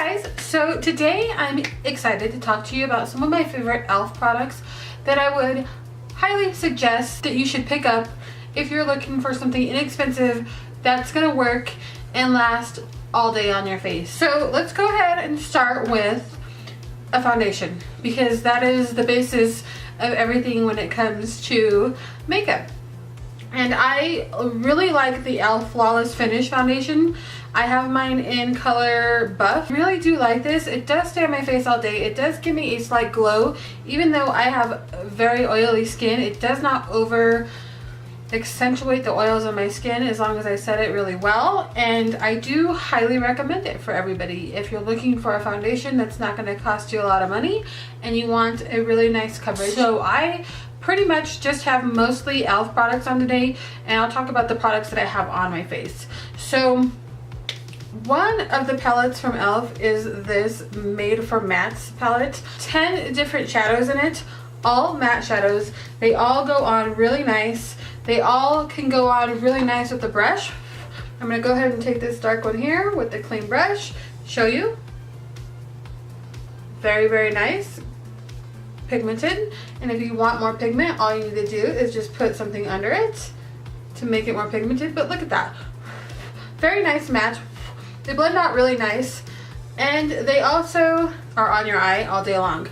guys, so today I'm excited to talk to you about some of my favorite e.l.f. products that I would highly suggest that you should pick up if you're looking for something inexpensive that's gonna work and last all day on your face. So let's go ahead and start with a foundation, because that is the basis of everything when it comes to makeup. And I really like the e.l.f. Flawless Finish foundation. I have mine in color Buff. I really do like this. It does stay on my face all day. It does give me a slight glow. Even though I have very oily skin, it does not over accentuate the oils on my skin as long as I set it really well. And I do highly recommend it for everybody. If you're looking for a foundation that's not going to cost you a lot of money and you want a really nice coverage. So I pretty much just have mostly e.l.f. products on today, and I'll talk about the products that I have on my face. So one of the palettes from e.l.f. is this Made for Mattes palette. 10 different shadows in it, all matte shadows. They all go on really nice. They all can go on really nice with the brush. I'm going to go ahead and take this dark one here with the clean brush, show you. Very, very nice. Pigmented. And if you want more pigment, all you need to do is just put something under it to make it more pigmented. But look at that. Very nice match. They blend out really nice, and they also are on your eye all day long.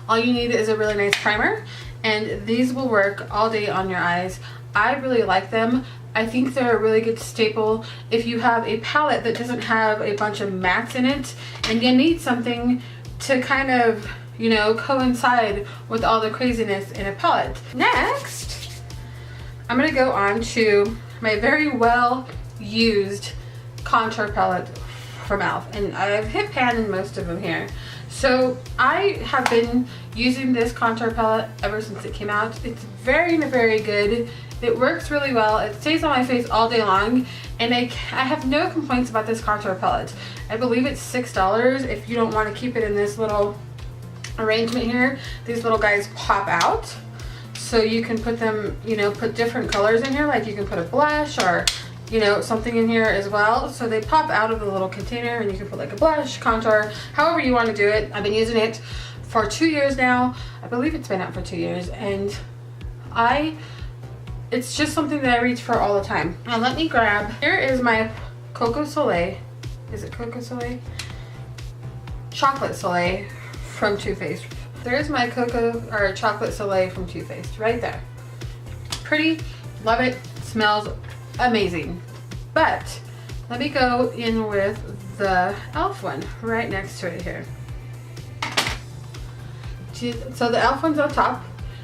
All you need is a really nice primer, and these will work all day on your eyes. I really like them. I think they're a really good staple if you have a palette that doesn't have a bunch of mattes in it and you need something to kind of, you know, coincide with all the craziness in a palette. Next, I'm gonna go on to my very well used contour palette from e.l.f. and I've hit pan in most of them here. So I have been using this contour palette ever since it came out. It's very, very good. It works really well. It stays on my face all day long, and I have no complaints about this contour palette. I believe it's $6 if you don't want to keep it in this little arrangement here. These little guys pop out, so you can put them, you know, put different colors in here, like you can put a blush or, you know, something in here as well. So they pop out of the little container and you can put like a blush, contour, however you want to do it. I've been using it for 2 years now. I believe it's been out for 2 years, and it's just something that I reach for all the time. Now let me grab, here is my Coco Soleil. Is it Coco Soleil? Chocolate Soleil from Too Faced. There's my Coco or Chocolate Soleil from Too Faced right there. Pretty, love it, smells amazing. But let me go in with the e.l.f. one right next to it here. So the e.l.f. one's on top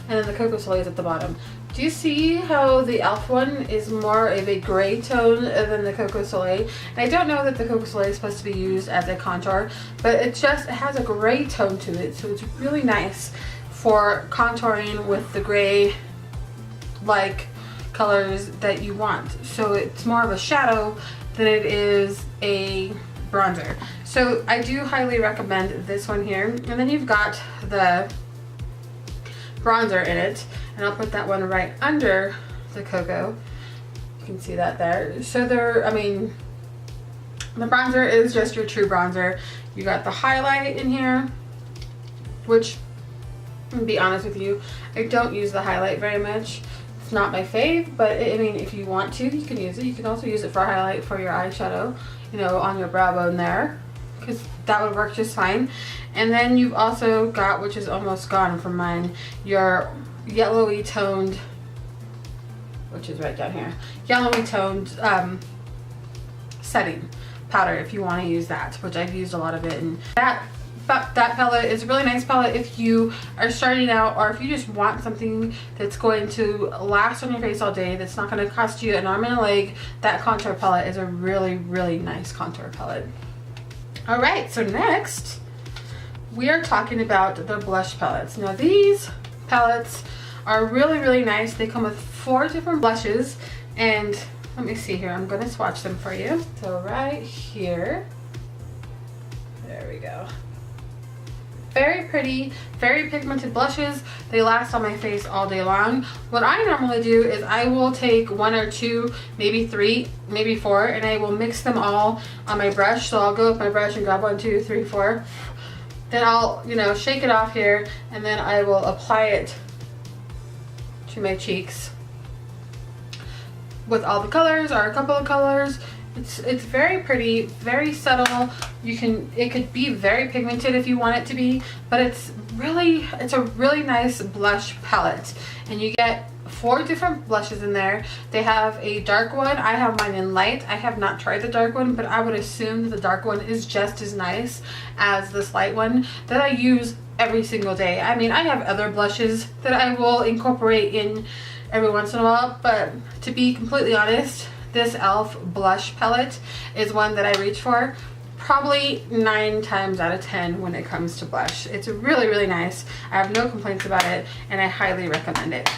and then the Coco Soleil is at the bottom. Do you see how the e.l.f. one is more of a gray tone than the Coco Soleil? And I don't know that the Coco Soleil is supposed to be used as a contour, but it has a gray tone to it, so it's really nice for contouring with the gray like colors that you want. So it's more of a shadow than it is a bronzer. So I do highly recommend this one here. And then you've got the bronzer in it, and I'll put that one right under the Coco. You can see that there. So I mean, the bronzer is just your true bronzer. You got the highlight in here, which, to be honest with you, I don't use the highlight very much. It's not my fave, but I mean, if you want to, you can use it. You can also use it for a highlight for your eyeshadow, you know, on your brow bone there, because that would work just fine. And then you've also got, which is almost gone from mine, your yellowy toned, which is right down here, yellowy toned setting powder if you want to use that, which I've used a lot of it. And that palette is a really nice palette if you are starting out, or if you just want something that's going to last on your face all day, that's not going to cost you an arm and a leg. That contour palette is a really, really nice contour palette. All right, so next we are talking about the blush palettes. Now these palettes are really, really nice. They come with 4 different blushes, and let me see here, I'm going to swatch them for you. So right here, there we go. Very pretty, very pigmented blushes. They last on my face all day long. What I normally do is I will take 1 or 2, maybe 3, maybe 4, and I will mix them all on my brush. So I'll go with my brush and grab 1, 2, 3, 4. Then I'll, you know, shake it off here, and then I will apply it to my cheeks with all the colors or a couple of colors. It's very pretty, very subtle. It could be very pigmented if you want it to be, but it's a really nice blush palette. And you get 4 different blushes in there. They have a dark one. I have mine in light. I have not tried the dark one, but I would assume that the dark one is just as nice as this light one that I use every single day. I mean, I have other blushes that I will incorporate in every once in a while, but to be completely honest, this e.l.f. blush palette is one that I reach for probably 9 times out of 10 when it comes to blush. It's really, really nice. I have no complaints about it, and I highly recommend it.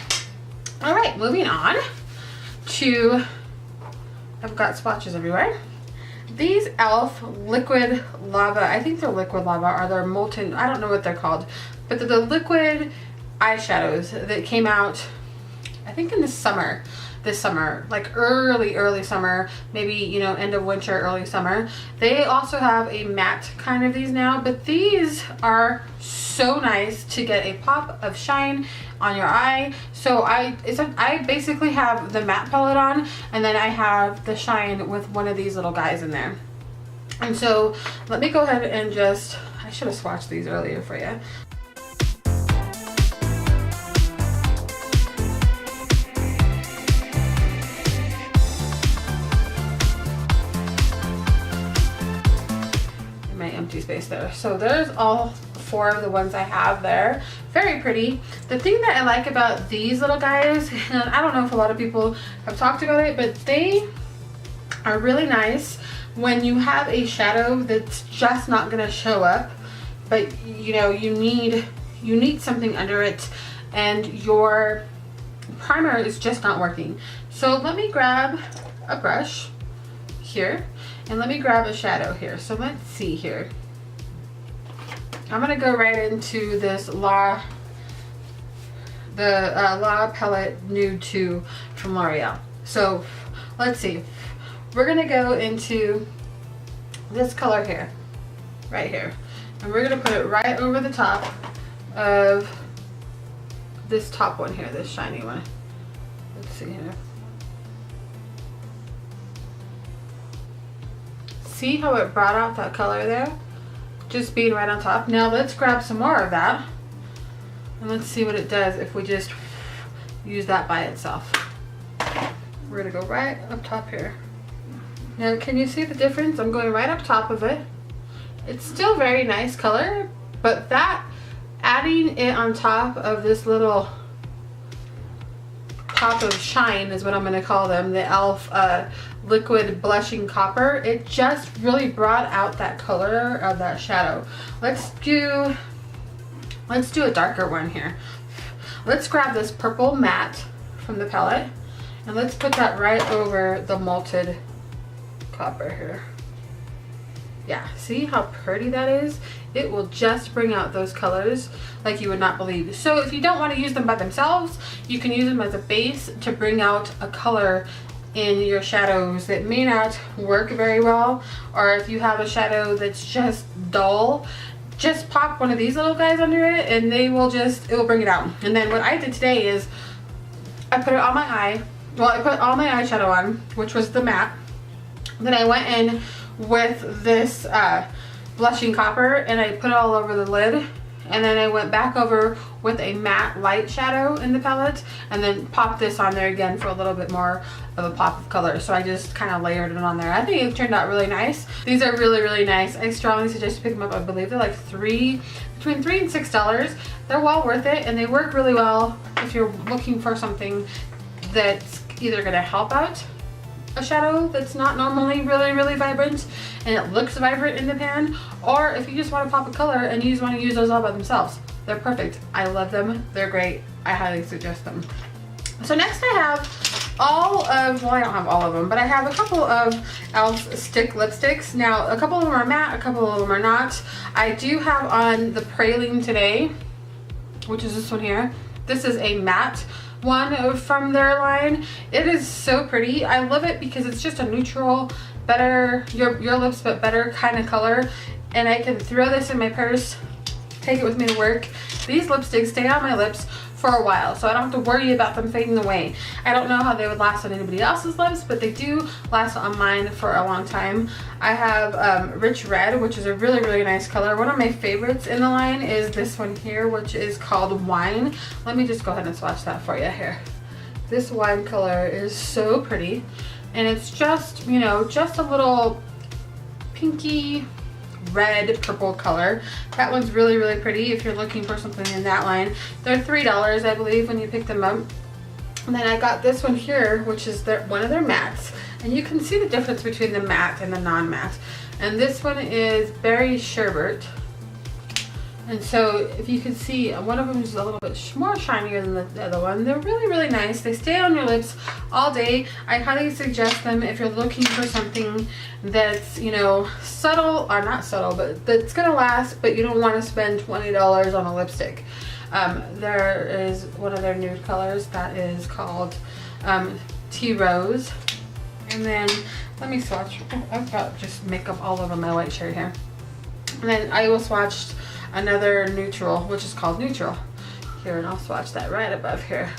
All right, moving on to, I've got swatches everywhere. These e.l.f. liquid lava, I think they're liquid lava, or they're molten, I don't know what they're called, but they're the liquid eyeshadows that came out, I think in this summer, like early summer, maybe, you know, end of winter, early summer. They also have a matte kind of these now, but these are so nice to get a pop of shine on your eye. So I basically have the matte palette on, and then I have the shine with one of these little guys in there. And so let me go ahead and just, I should have swatched these earlier for you. Empty space there. So there's all 4 of the ones I have there. Very pretty. The thing that I like about these little guys, and I don't know if a lot of people have talked about it, but they are really nice when you have a shadow that's just not going to show up, but you know, you need something under it and your primer is just not working. So let me grab a brush here, and let me grab a shadow here. So let's see here. I'm gonna go right into this La Palette Nude 2 from L'Oreal. So let's see. We're gonna go into this color here, right here. And we're gonna put it right over the top of this top one here, this shiny one. Let's see here. See how it brought out that color there? Just being right on top. Now let's grab some more of that, and let's see what it does if we just use that by itself. We're gonna go right up top here. Now can you see the difference? I'm going right up top of it. It's still very nice color, but that, adding it on top of this little pop of shine is what I'm gonna call them, the e.l.f. liquid blushing copper, it just really brought out that color of that shadow. Let's do a darker one here. Let's grab this purple matte from the palette, and let's put that right over the malted copper here. Yeah, see how pretty that is? It will just bring out those colors like you would not believe. So if you don't want to use them by themselves, you can use them as a base to bring out a color in your shadows that may not work very well, or if you have a shadow that's just dull, just pop one of these little guys under it and it will bring it out. And then what I did today is I put it on my eye. Well, I put all my eyeshadow on, which was the matte. Then I went in with this blushing copper and I put it all over the lid, and then I went back over with a matte light shadow in the palette and then popped this on there again for a little bit more of a pop of color. So I just kind of layered it on there. I think it turned out really nice. These are really, really nice. I strongly suggest you pick them up. I believe they're like between $3 and $6. They're well worth it, and they work really well if you're looking for something that's either gonna help out a shadow that's not normally really, really vibrant and it looks vibrant in the pan, or if you just want to pop a color and you just want to use those all by themselves. They're perfect. I love them. They're great. I highly suggest them. So next I have all of, well, I don't have all of them, but I have a couple of e.l.f. stick lipsticks. Now, a couple of them are matte, a couple of them are not. I do have on the Praline today, which is this one here. This is a matte one from their line. It is so pretty. I love it because it's just a neutral, better, your lips but better kind of color. And I can throw this in my purse, take it with me to work. These lipsticks stay on my lips for a while, so I don't have to worry about them fading away. I don't know how they would last on anybody else's lips, but they do last on mine for a long time. I have Rich Red, which is a really, really nice color. One of my favorites in the line is this one here, which is called Wine. Let me just go ahead and swatch that for you here. This wine color is so pretty, and it's just, you know, just a little pinky red purple color. That one's really, really pretty if you're looking for something in that line. They're $3, I believe, when you pick them up. And then I got this one here, which is one of their mattes, and you can see the difference between the matte and the non-matte. And this one is Berry Sherbet. And so if you can see, one of them is a little bit more shinier than the other one. They're really, really nice. They stay on your lips all day. I highly suggest them if you're looking for something that's, you know, subtle, or not subtle, but that's gonna last, but you don't want to spend $20 on a lipstick. There is one of their nude colors that is called Tea Rose. And then let me swatch. Oh, I've got just makeup all over my white shirt here. And then I will swatch another neutral, which is called Neutral here, and I'll swatch that right above here.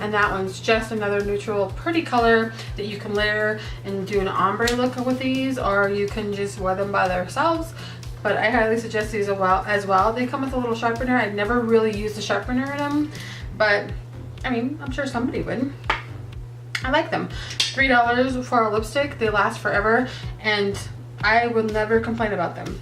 And that one's just another neutral, pretty color that you can layer and do an ombre look with these, or you can just wear them by themselves. But I highly suggest these as well. They come with a little sharpener. I've never really used a sharpener in them, but I mean, I'm sure somebody would. I like them. $3 for a lipstick. They last forever, and I would never complain about them.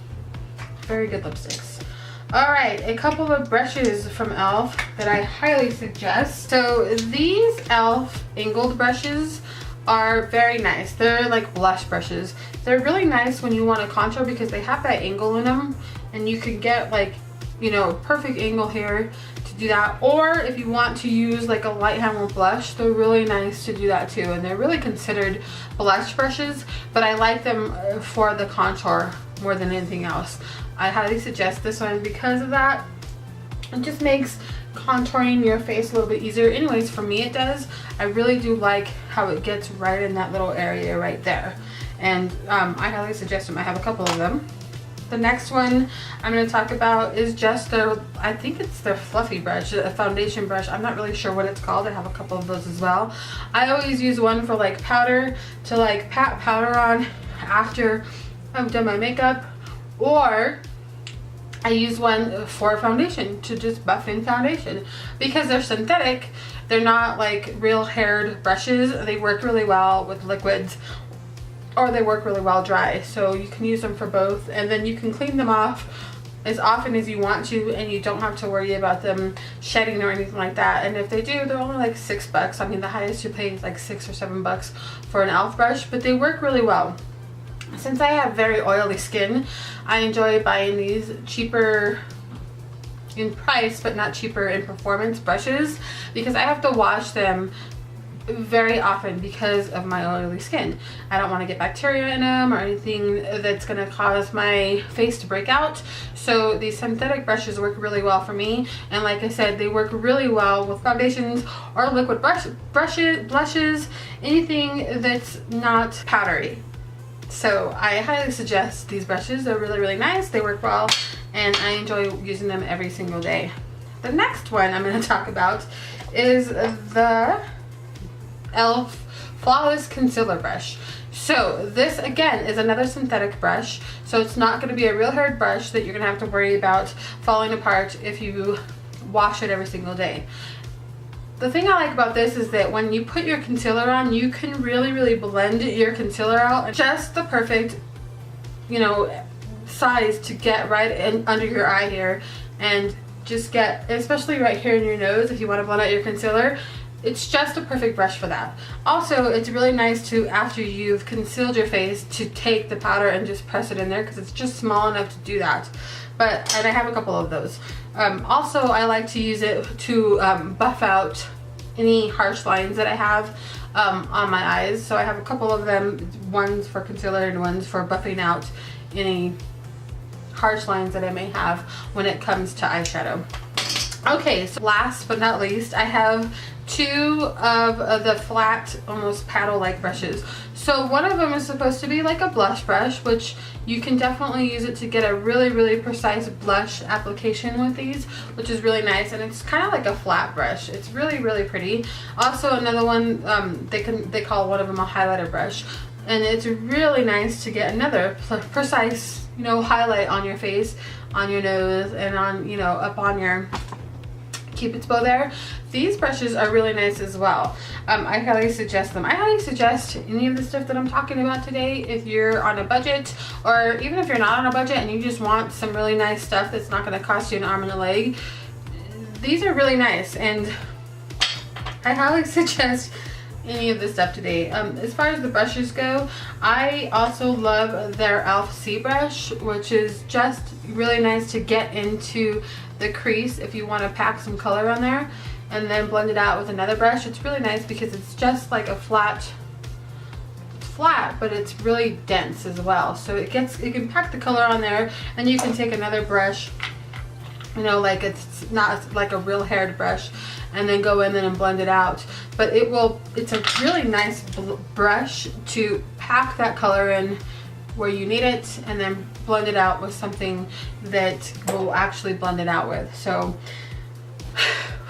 Very good lipsticks. All right, a couple of brushes from e.l.f. that I highly suggest. So these e.l.f. angled brushes are very nice. They're like blush brushes. They're really nice when you want to contour because they have that angle in them, and you can get, like, you know, perfect angle here to do that. Or if you want to use like a light hammer blush, they're really nice to do that too. And they're really considered blush brushes, but I like them for the contour more than anything else. I highly suggest this one because of that. It just makes contouring your face a little bit easier. Anyways, for me it does. I really do like how it gets right in that little area right there. And I highly suggest them. I have a couple of them. The next one I'm going to talk about is just their, I think it's their fluffy brush, a foundation brush. I'm not really sure what it's called. I have a couple of those as well. I always use one for like powder, to like pat powder on after I've done my makeup, or I use one for foundation to just buff in foundation. Because they're synthetic, they're not like real haired brushes. They work really well with liquids, or they work really well dry. So you can use them for both, and then you can clean them off as often as you want to, and you don't have to worry about them shedding or anything like that. And if they do, they're only like $6. I mean, the highest you pay is like $6 or $7 for an e.l.f. brush, but they work really well. Since I have very oily skin, I enjoy buying these cheaper in price but not cheaper in performance brushes, because I have to wash them very often because of my oily skin. I don't want to get bacteria in them or anything that's going to cause my face to break out. So these synthetic brushes work really well for me, and like I said, they work really well with foundations or liquid blushes, anything that's not powdery. So I highly suggest these brushes. They're really, really nice. They work well, and I enjoy using them every single day. The next one I'm going to talk about is the e.l.f. Flawless Concealer Brush. So this again is another synthetic brush, so it's not going to be a real hard brush that you're going to have to worry about falling apart if you wash it every single day. The thing I like about this is that when you put your concealer on, you can really, really blend your concealer out. Just the perfect, you know, size to get right in under your eye here, and just get, especially right here in your nose, if you want to blend out your concealer. It's just a perfect brush for that. Also, it's really nice to, after you've concealed your face, to take the powder and just press it in there, because it's just small enough to do that. And I have a couple of those. Also, I like to use it to buff out any harsh lines that I have on my eyes. So I have a couple of them, ones for concealer and ones for buffing out any harsh lines that I may have when it comes to eyeshadow. Okay, so last but not least, I have two of the flat, almost paddle-like brushes. So one of them is supposed to be like a blush brush, which you can definitely use it to get a really precise blush application with these, which is really nice, and it's kind of like a flat brush. It's really pretty. Also another one, they call one of them a highlighter brush, and it's really nice to get another precise, you know, highlight on your face, on your nose, and on, you know, up on your Cupid's bow there. These brushes are really nice as well. I highly suggest them. I highly suggest any of the stuff that I'm talking about today if you're on a budget, or even if you're not on a budget and you just want some really nice stuff that's not going to cost you an arm and a leg. These are really nice, and I highly suggest any of this stuff today. As far as the brushes go, I also love their e.l.f. C brush, which is just really nice to get into the crease if you want to pack some color on there and then blend it out with another brush. It's really nice because it's just like a flat, but it's really dense as well. So it can pack the color on there, and you can take another brush, you know, like it's not like a real haired brush, and then go in and blend it out. But it's a really nice brush to pack that color in where you need it, and then blend it out with something that will actually blend it out with. So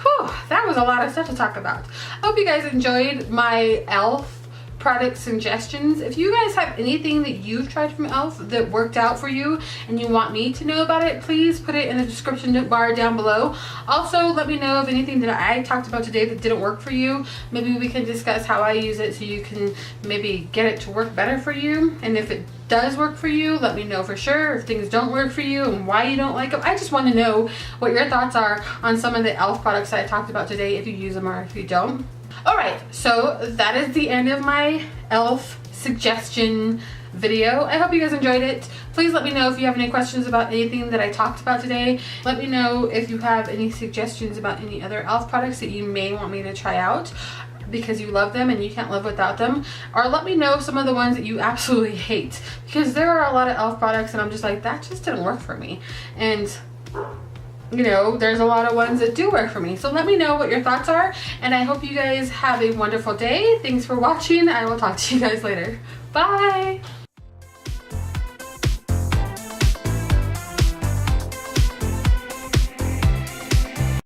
whew, that was a lot of stuff to talk about. I hope you guys enjoyed my e.l.f. product suggestions. If you guys have anything that you've tried from e.l.f. that worked out for you and you want me to know about it, please put it in the description bar down below. Also, let me know of anything that I talked about today that didn't work for you. Maybe we can discuss how I use it so you can maybe get it to work better for you. And if it does work for you, let me know for sure. If things don't work for you and why you don't like them, I just want to know what your thoughts are on some of the e.l.f. products that I talked about today, if you use them or if you don't. Alright, so that is the end of my e.l.f. suggestion video. I hope you guys enjoyed it. Please let me know if you have any questions about anything that I talked about today. Let me know if you have any suggestions about any other e.l.f. products that you may want me to try out because you love them and you can't live without them. Or let me know some of the ones that you absolutely hate, because there are a lot of e.l.f. products and I'm just like, that just didn't work for me. And you know, there's a lot of ones that do work for me. So let me know what your thoughts are, and I hope you guys have a wonderful day. Thanks for watching. I will talk to you guys later. Bye!